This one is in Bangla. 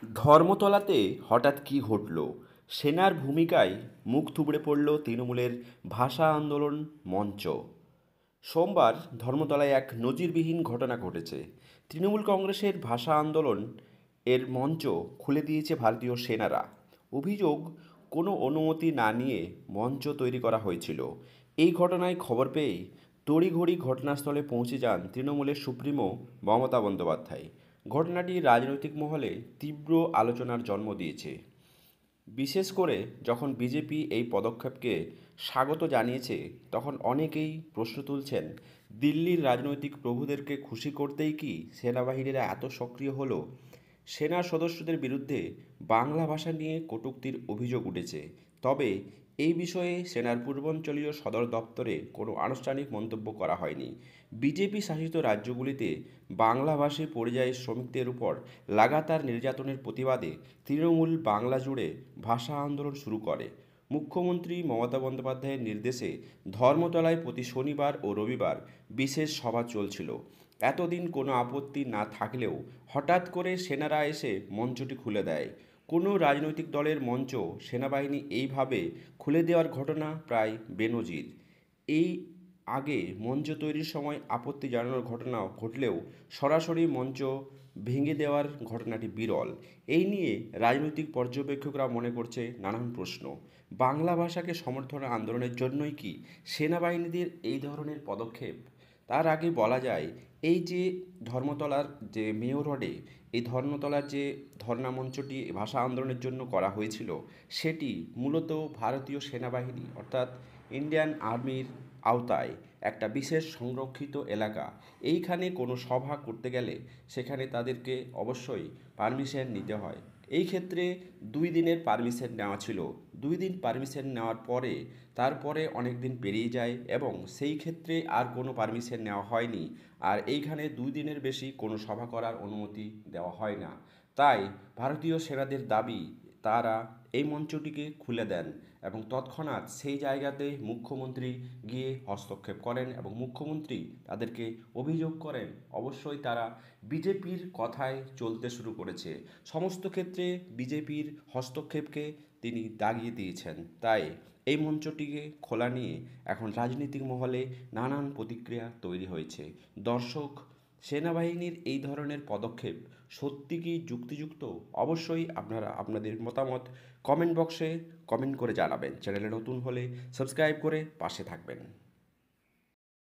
ধর্মতলাতে হঠাৎ কী ঘটল? সেনার ভূমিকায় মুখ থুবড়ে পড়ল তৃণমূলের ভাষা আন্দোলন মঞ্চ। সোমবার ধর্মতলায় এক নজিরবিহীন ঘটনা ঘটেছে। তৃণমূল কংগ্রেসের ভাষা আন্দোলন এর মঞ্চ খুলে দিয়েছে ভারতীয় সেনারা। অভিযোগ, কোনো অনুমতি না নিয়ে মঞ্চ তৈরি করা হয়েছিল। এই ঘটনায় খবর পেয়েই তড়িঘড়ি ঘটনাস্থলে পৌঁছে যান তৃণমূলের সুপ্রিমো মমতা বন্দ্যোপাধ্যায়। ঘটনাটি রাজনৈতিক মহলে তীব্র আলোচনার জন্ম দিয়েছে। বিশেষ করে যখন বিজেপি এই পদক্ষেপকে স্বাগত জানিয়েছে, তখন অনেকেই প্রশ্ন তুলছেন, দিল্লির রাজনৈতিক প্রভুদেরকে খুশি করতেই কি সেনাবাহিনীরা এত সক্রিয় হলো? সেনা সদস্যদের বিরুদ্ধে বাংলা ভাষা নিয়ে কটূক্তির অভিযোগ উঠেছে। তবে এই বিষয়ে সেনার পূর্বাঞ্চলীয় সদর দপ্তরে কোনো আনুষ্ঠানিক মন্তব্য করা হয়নি। বিজেপি শাসিত রাজ্যগুলিতে বাংলাভাষী পরিযায়ী শ্রমিকদের উপর লাগাতার নির্যাতনের প্রতিবাদে তৃণমূল বাংলা জুড়ে ভাষা আন্দোলন শুরু করে। মুখ্যমন্ত্রী মমতা বন্দ্যোপাধ্যায়ের নির্দেশে ধর্মতলায় প্রতি শনিবার ও রবিবার বিশেষ সভা চলছিল। এতদিন কোনো আপত্তি না থাকলেও হঠাৎ করে সেনারা এসে মঞ্চটি খুলে দেয়। কোনো রাজনৈতিক দলের মঞ্চ সেনাবাহিনী এইভাবে খুলে দেওয়ার ঘটনা প্রায় বেনজির। এই আগে মঞ্চ তৈরির সময় আপত্তি জানানোর ঘটনা ঘটলেও সরাসরি মঞ্চ ভেঙে দেওয়ার ঘটনাটি বিরল। এই নিয়ে রাজনৈতিক পর্যবেক্ষকরা মনে করছে নানান প্রশ্ন। বাংলা ভাষাকে সমর্থন আন্দোলনের জন্যই কি সেনাবাহিনীদের এই ধরনের পদক্ষেপ? তার আগে বলা যায়, এই যে ধর্মতলার যে মেয়র রোডে এই ধর্মতলার যে ধর্ণা মঞ্চটি ভাষা আন্দোলনের জন্য করা হয়েছিল, সেটি মূলত ভারতীয় সেনাবাহিনী অর্থাৎ ইন্ডিয়ান আর্মির আওতায় একটা বিশেষ সংরক্ষিত এলাকা। এইখানে কোনো সভা করতে গেলে সেখানে তাদেরকে অবশ্যই পারমিশন নিতে হয়। এই ক্ষেত্রে 2 দিনের পারমিশন নেওয়া ছিল। 2 দিন পারমিশন নেওয়ার পরে তারপরে অনেক দিন পেরিয়ে যায় এবং সেই ক্ষেত্রে আর কোনো পারমিশন নেওয়া হয়নি। আর এইখানে 2 দিনের বেশি কোনো সভা করার অনুমতি দেওয়া হয় না। তাই ভারতীয় সেনাদের দাবি, তারা এই মঞ্চটিকে খুলে দেন এবং তৎক্ষণাৎ সেই জায়গাতে মুখ্যমন্ত্রী গিয়ে হস্তক্ষেপ করেন এবং মুখ্যমন্ত্রী তাদেরকে অভিযোগ করেন অবশ্যই তারা বিজেপির কথায় চলতে শুরু করেছে। সমস্ত ক্ষেত্রে বিজেপির হস্তক্ষেপকে তিনি দাগিয়ে দিয়েছেন। তাই এই মঞ্চটিকে খোলা নিয়ে এখন রাজনৈতিক মহলে নানান প্রতিক্রিয়া তৈরি হয়েছে। দর্শক, সেনাবাহিনীর এই ধরনের পদক্ষেপ সত্যি কি যুক্তিযুক্ত? অবশ্যই আপনারা আপনাদের মতামত কমেন্ট বক্সে কমেন্ট করে জানাবেন। চ্যানেলে নতুন হলে সাবস্ক্রাইব করে পাশে থাকবেন।